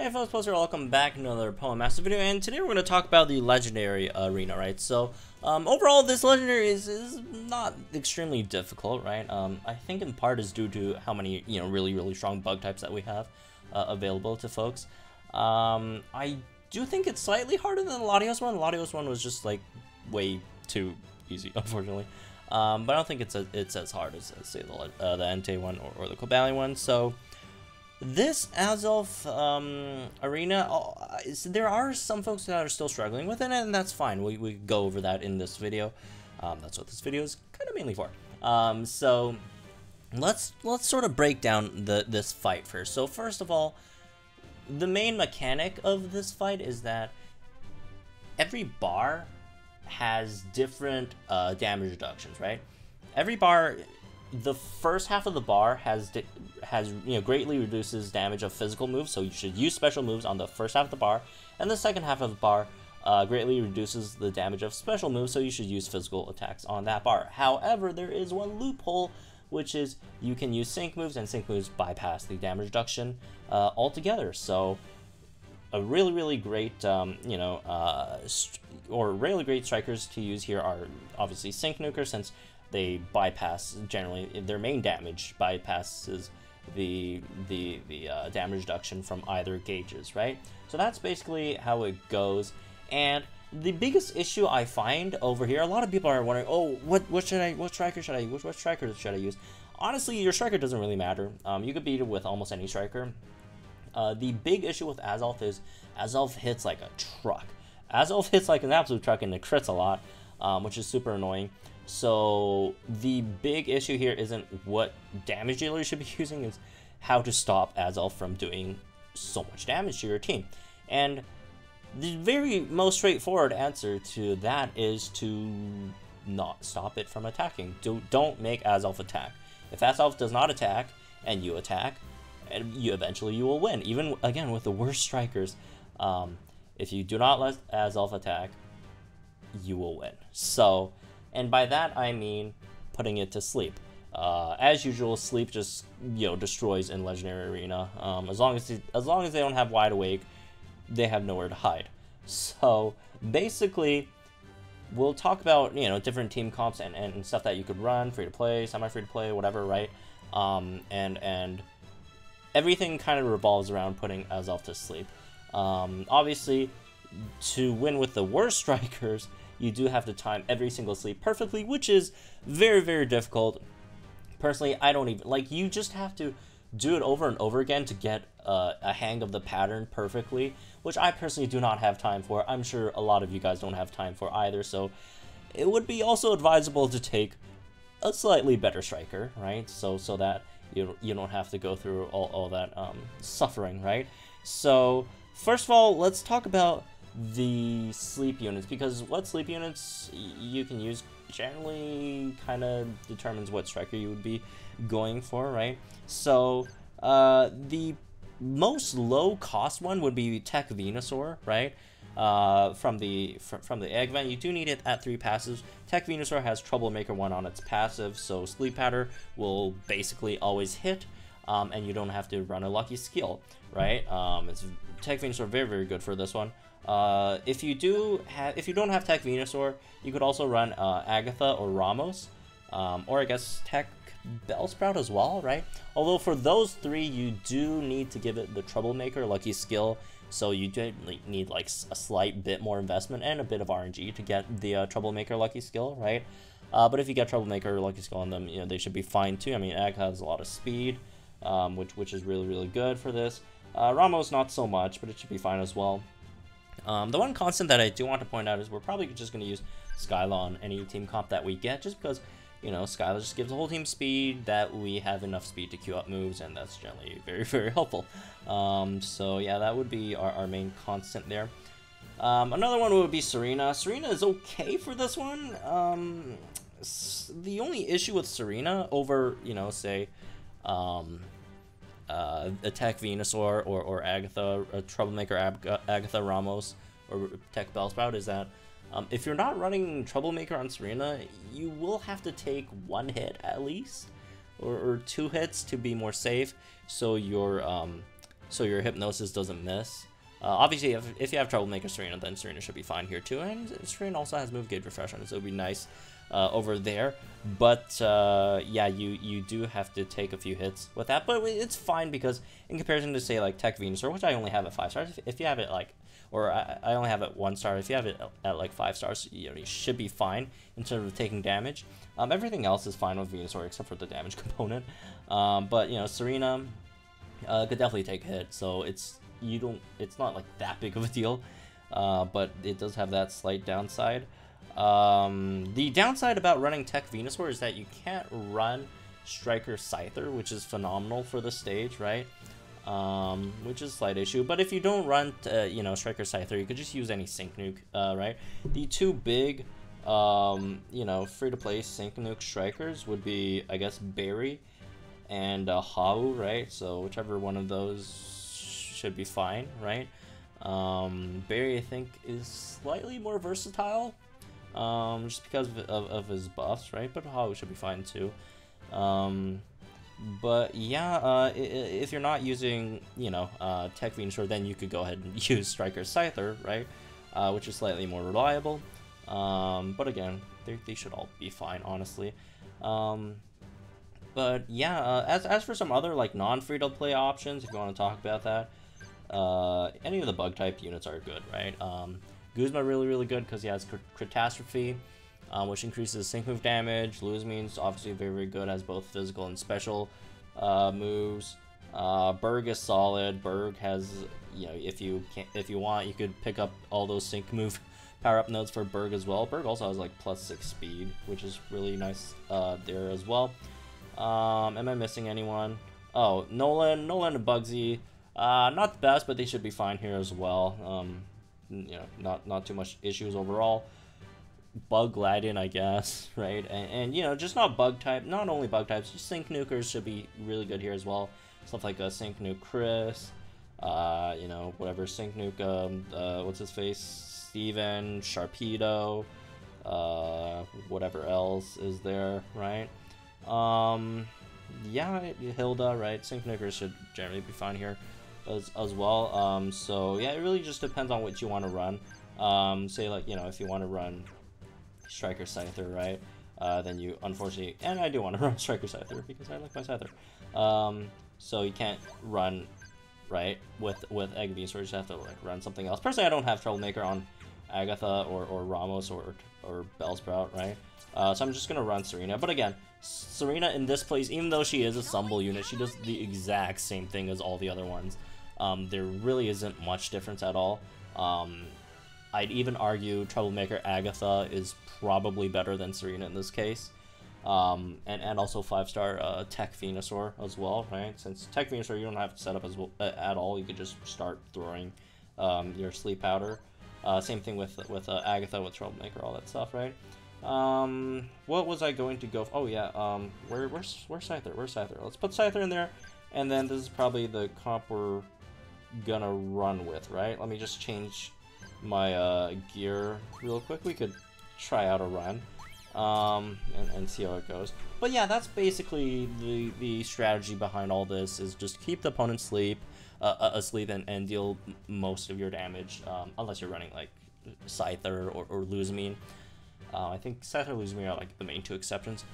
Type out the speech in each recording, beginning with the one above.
Hey folks, welcome back to another Poem Master video, and today we're going to talk about the Legendary Arena, right? So, overall, this Legendary is not extremely difficult, right? I think in part is due to how many, really strong bug types that we have available to folks. I do think it's slightly harder than the Latios one. Latios one was just, like, way too easy, unfortunately. But I don't think it's as hard as say, the Entei one or the Kobali one, so... This Azelf arena, there are some folks that are still struggling with it, and that's fine. We go over that in this video. That's what this video is kind of mainly for. So let's sort of break down this fight first. So first of all, the main mechanic of this fight is that every bar has different damage reductions, right? Every bar. The first half of the bar has greatly reduces damage of physical moves, so you should use special moves on the first half of the bar, and the second half of the bar greatly reduces the damage of special moves, so you should use physical attacks on that bar. However, there is one loophole, which is you can use sync moves, and sync moves bypass the damage reduction altogether. So a really great or really great strikers to use here are obviously Sync Nuker, since they bypass, generally their main damage bypasses the damage reduction from either gauges, right? So that's basically how it goes. And the biggest issue I find over here, a lot of people are wondering, oh, what striker should I use? Honestly, your striker doesn't really matter. You could beat it with almost any striker. The big issue with Azelf is Azelf hits like a truck. Azelf hits like an absolute truck, and it crits a lot, which is super annoying. So the big issue here isn't what damage dealer you should be using, is how to stop Azelf from doing so much damage to your team. And the very most straightforward answer to that is to not stop it from attacking. Don't make Azelf attack. If Azelf does not attack and you attack, and eventually you will win. Even again with the worst strikers, if you do not let Azelf attack, you will win. So. And by that I mean putting it to sleep. As usual, sleep just destroys in Legendary Arena. As long as they don't have Wide Awake, they have nowhere to hide. So basically, we'll talk about different team comps and stuff that you could run, free to play, semi free to play, whatever, right? And everything kind of revolves around putting Azelf to sleep. Obviously, to win with the worst strikers, you do have to time every single sleep perfectly, which is very difficult. Personally, I don't even you just have to do it over and over again to get a hang of the pattern perfectly, which I personally do not have time for. I'm sure a lot of you guys don't have time for either, so it would be also advisable to take a slightly better striker, right? So that you don't have to go through all that suffering, right? So first of all, let's talk about the sleep units, because what sleep units you can use generally kind of determines what striker you would be going for, right? So the most low cost one would be Tech Venusaur, right? From the egg event, you do need it at 3 passives. Tech Venusaur has Troublemaker 1 on its passive, so Sleep Pattern will basically always hit, and you don't have to run a lucky skill, right? Tech Venusaur very good for this one. If you don't have Tech Venusaur, you could also run Agatha or Ramos, or I guess Tech Bellsprout as well, right? Although for those 3, you do need to give it the Troublemaker lucky skill, so you do need like a slight bit more investment and a bit of RNG to get the Troublemaker lucky skill, right? But if you get Troublemaker lucky skill on them, they should be fine too. I mean, Agatha has a lot of speed, which is really good for this. Ramos not so much, but it should be fine as well. The one constant that I do want to point out is we're probably just going to use Skyla on any team comp that we get, just because, Skyla just gives the whole team speed, that we have enough speed to queue up moves, and that's generally very helpful. So yeah, that would be our main constant there. Another one would be Serena. Serena is okay for this one. The only issue with Serena over, say, Tech Venusaur or Agatha, Troublemaker Agatha Ramos, or Tech Bellsprout is that if you're not running Troublemaker on Serena, you will have to take 1 hit at least, or 2 hits to be more safe, so your so your Hypnosis doesn't miss. Obviously, if you have Troublemaker Serena, then Serena should be fine here too, and Serena also has Move Gauge Refresh on it, so it would be nice over there. But yeah, you do have to take a few hits with that, but it's fine because in comparison to say like Tech Venusaur, which I only have at 5 stars, if you have it like, or I only have it 1 star, if you have it at like 5 stars, you should be fine in terms of taking damage. Everything else is fine with Venusaur except for the damage component. But Serena could definitely take a hit, so it's not like that big of a deal, but it does have that slight downside. The downside about running Tech Venusaur is that you can't run Striker Scyther, which is phenomenal for the stage, right? Which is a slight issue. But if you don't run, Striker Scyther, you could just use any Sync Nuke, right? The two big, free-to-play Sync Nuke Strikers would be, I guess, Berry and Hau, right? So whichever one of those should be fine, right? Berry, I think, is slightly more versatile, just because of his buffs, right? But Hau should be fine too. But yeah, if you're not using, Tech Venusaur, then you could go ahead and use Striker Scyther, right? Which is slightly more reliable. But again, they should all be fine, honestly. But yeah, as for some other like non-free-to-play options, if you want to talk about that, any of the bug type units are good, right? Guzma really good because he has Catastrophe, which increases sync move damage. Luzmine's obviously very good, has both physical and special moves. Berg is solid. Berg has, if you want, you could pick up all those sync move power up nodes for Berg as well. Berg also has like +6 speed, which is really nice there as well. Am I missing anyone? Oh, Nolan and Bugsy. Not the best, but they should be fine here as well. Not too much issues overall. Bug Gladian, I guess, right? And just not only bug types, just Sync Nukers should be really good here as well. Stuff like a Sync Nuke Chris, whatever Sync Nuke, what's his face? Steven, Sharpedo, whatever else is there, right? Yeah, Hilda, right? Sync Nukers should generally be fine here as well. So yeah, it really just depends on what you want to run. Say like, if you want to run Striker Scyther, right? Then you unfortunately, and I do want to run Striker Scyther because I like my Scyther. So you can't run, right, with Egg Venusaur, so you just have to like run something else. Personally, I don't have Troublemaker on Agatha or Ramos or Bellsprout, right? So I'm just gonna run Serena. But again, Serena in this place, even though she is a Stumble unit, she does the exact same thing as all the other ones. There really isn't much difference at all. I'd even argue Troublemaker Agatha is probably better than Serena in this case. And also 5-star Tech Venusaur as well, right? Since Tech Venusaur you don't have to set up as well, at all. You could just start throwing your Sleep Powder. Same thing with Agatha, with Troublemaker, all that stuff, right? What was I going to go? Oh yeah, where's Scyther? Where's Scyther? Let's put Scyther in there, and then this is probably the comp we're gonna run with, right? Let me just change my gear real quick. We could try out a run, and see how it goes. But yeah, that's basically the strategy behind all this, is just keep the opponent asleep and deal most of your damage, unless you're running like Scyther or Luzmine. I think Scyther and Luzmine are like the main two exceptions.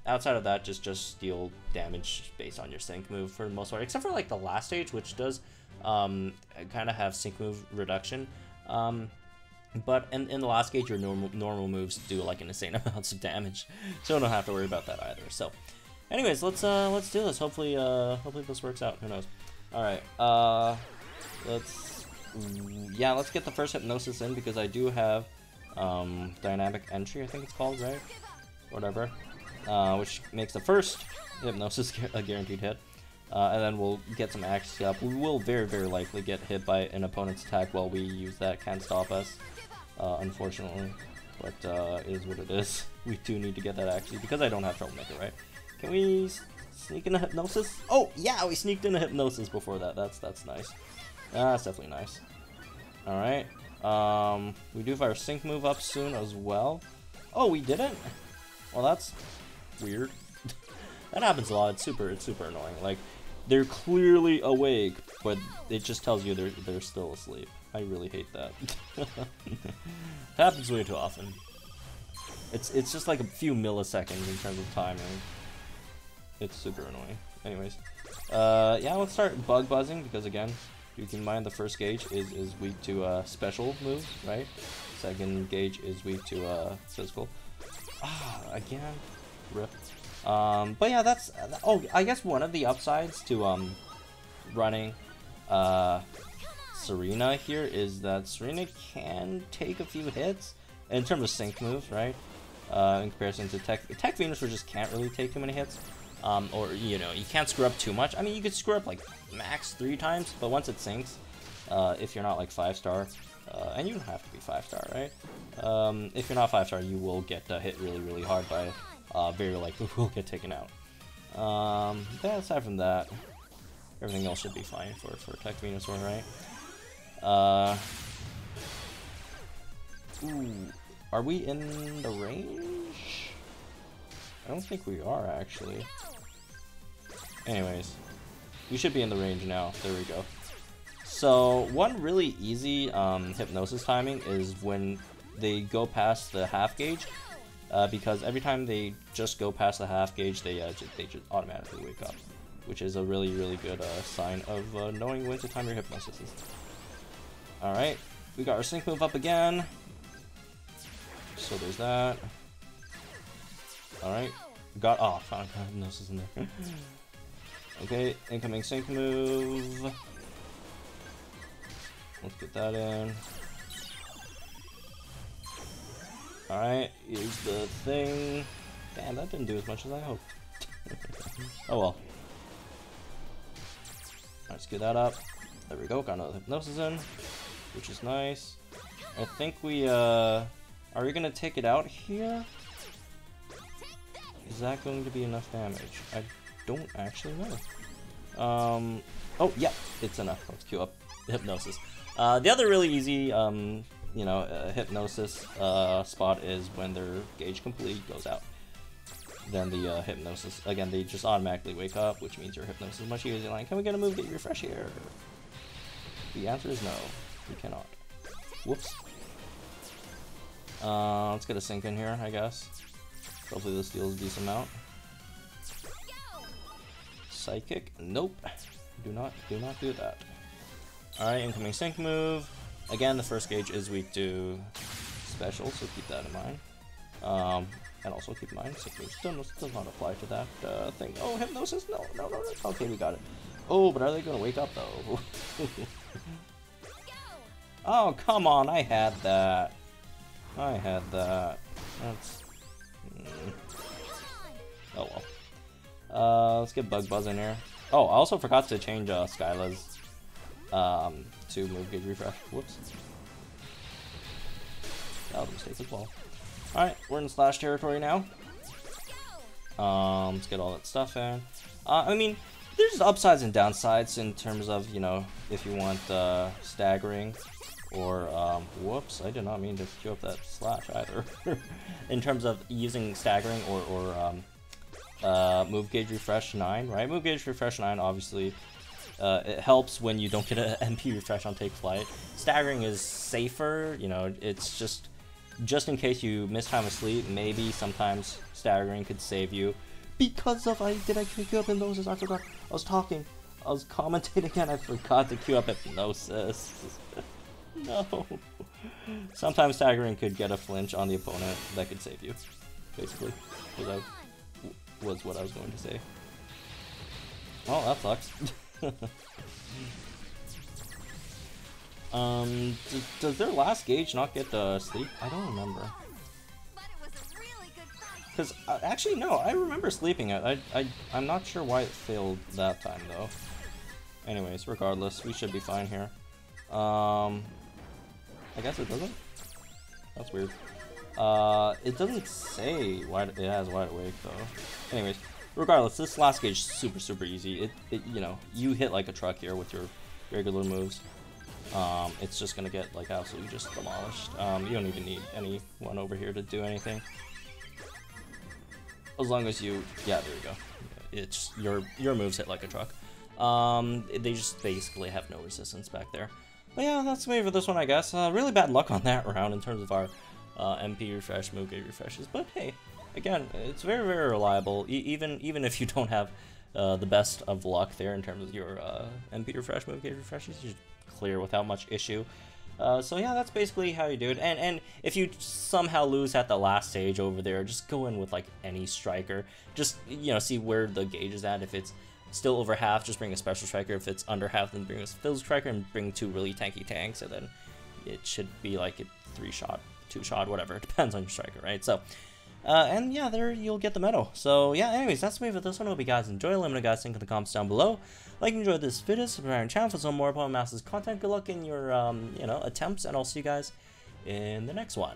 Outside of that, just deal damage based on your sync move for the most part, except for like the last stage, which does kind of have sync move reduction. But in the last stage, your normal moves do like an insane amounts of damage, so don't have to worry about that either. So, anyways, let's do this. Hopefully this works out. Who knows? All right. Let's get the first Hypnosis in, because I do have Dynamic Entry, I think it's called, right? Whatever. Which makes the first Hypnosis a guaranteed hit. And then we'll get some accuracy up. We will very likely get hit by an opponent's attack while we use that. Can't stop us, unfortunately. But it is what it is. We do need to get that accuracy, because I don't have Troublemaker, right? Can we sneak into Hypnosis? Oh, yeah, we sneaked into Hypnosis before that. That's nice. That's definitely nice. Alright. We do have our sync move up soon as well. Oh, we didn't? Well, that's weird. That happens a lot. It's super annoying. Like, They're clearly awake, but it just tells you they're still asleep. I really hate that. Happens way too often. It's just like a few milliseconds in terms of timing. It's super annoying. Anyways, yeah, let's start bug buzzing because again, you can mind the first gauge is weak to special moves, right? Second gauge is weak to physical. Again, rip. But yeah, that's I guess one of the upsides to running Serena here is that Serena can take a few hits in terms of sync moves, right? In comparison to Tech Venus, which just can't really take too many hits. Or, you know, you can't screw up too much. I mean, you could screw up like max 3 times, but once it sinks, if you're not like 5-star, and you don't have to be 5-star, right? If you're not 5-star, you will get hit really, really hard by very likely will get taken out. Yeah, aside from that, everything else should be fine for Tech Venus one, right? Ooh, are we in the range? I don't think we are, actually. Anyways, we should be in the range now. There we go. So, one really easy hypnosis timing is when they go past the half gauge, because every time they just go past the half gauge, they just automatically wake up, which is a really, really good sign of knowing when to time your hypnosis. Alright, we got our sync move up again. So there's that. Alright, got off. Oh, hypnosis in there. Okay, incoming sync move. Let's get that in. Alright, here's the thing. Damn, that didn't do as much as I hoped. Oh well. Let's get that up. There we go, got another hypnosis in, which is nice. I think we, are we gonna take it out here? Is that going to be enough damage? I don't actually know. Oh, yeah, it's enough. Let's queue up hypnosis. The other really easy, you know, hypnosis spot is when their gauge complete goes out. Then the hypnosis, again, they just automatically wake up, which means your hypnosis is much easier. Like, can we get a move, get refresh here? The answer is no, we cannot. Whoops. Let's get a sync in here, I guess. Hopefully this deals a decent amount. Psychic? Nope. Do not do that. Alright, incoming sync move. Again, the first gauge is weak to special, so keep that in mind. And also keep in mind, sync moves does not apply to that thing. Oh, hypnosis? No. Okay, we got it. Oh, but are they gonna wake up though? Oh, come on, I had that. That's... Oh well. Let's get Bug Buzz in here. Oh, I also forgot to change Skyla's to move gauge refresh. Whoops. That was a mistake as well. Alright, we're in slash territory now. Let's get all that stuff in. I mean, there's upsides and downsides in terms of, you know, if you want staggering or, whoops, I did not mean to queue up that slash either. In terms of using staggering or move gauge refresh 9, right? Move gauge refresh 9, obviously, it helps when you don't get an MP refresh on take flight. Staggering is safer, you know, it's just in case you miss time of sleep, maybe sometimes staggering could save you. Because of, did I queue up hypnosis? I forgot. I was commentating and I forgot to queue up hypnosis. No. Sometimes staggering could get a flinch on the opponent that could save you, basically. That was what I was going to say. Oh, that sucks. Does their last gauge not get sleep? I don't remember. Because, actually, no, I remember sleeping it. I'm not sure why it failed that time, though. Anyways, regardless, we should be fine here. I guess it doesn't? That's weird. It doesn't say it has wide awake, though. Anyways, regardless, this last gauge is super, super easy. You know, you hit like a truck here with your regular moves. It's just gonna get like absolutely just demolished. You don't even need anyone over here to do anything. As long as you, yeah, there you go. It's your moves hit like a truck. They just basically have no resistance back there. But yeah, that's me for this one, I guess. Really bad luck on that round in terms of our MP refresh, move gate refreshes. But hey, again, it's very, very reliable. Even if you don't have the best of luck there in terms of your MP refresh, move gate refreshes, you should clear without much issue. So yeah, that's basically how you do it. And if you somehow lose at the last stage over there, just go in with like any striker. Just, you know, see where the gauge is at. If it's still over half, just bring a special striker. If it's under half, then bring a field striker and bring 2 really tanky tanks, and then it should be like a 3-shot, 2-shot, whatever. It depends on your striker, right? So, and yeah, there you'll get the medal. So yeah, anyways, that's me for this one. Hope you guys enjoy. Let me know, guys, think in the comments down below. Like and enjoyed this video, subscribe to my channel for some more Opponent Masters content. Good luck in your you know, attempts, and I'll see you guys in the next one.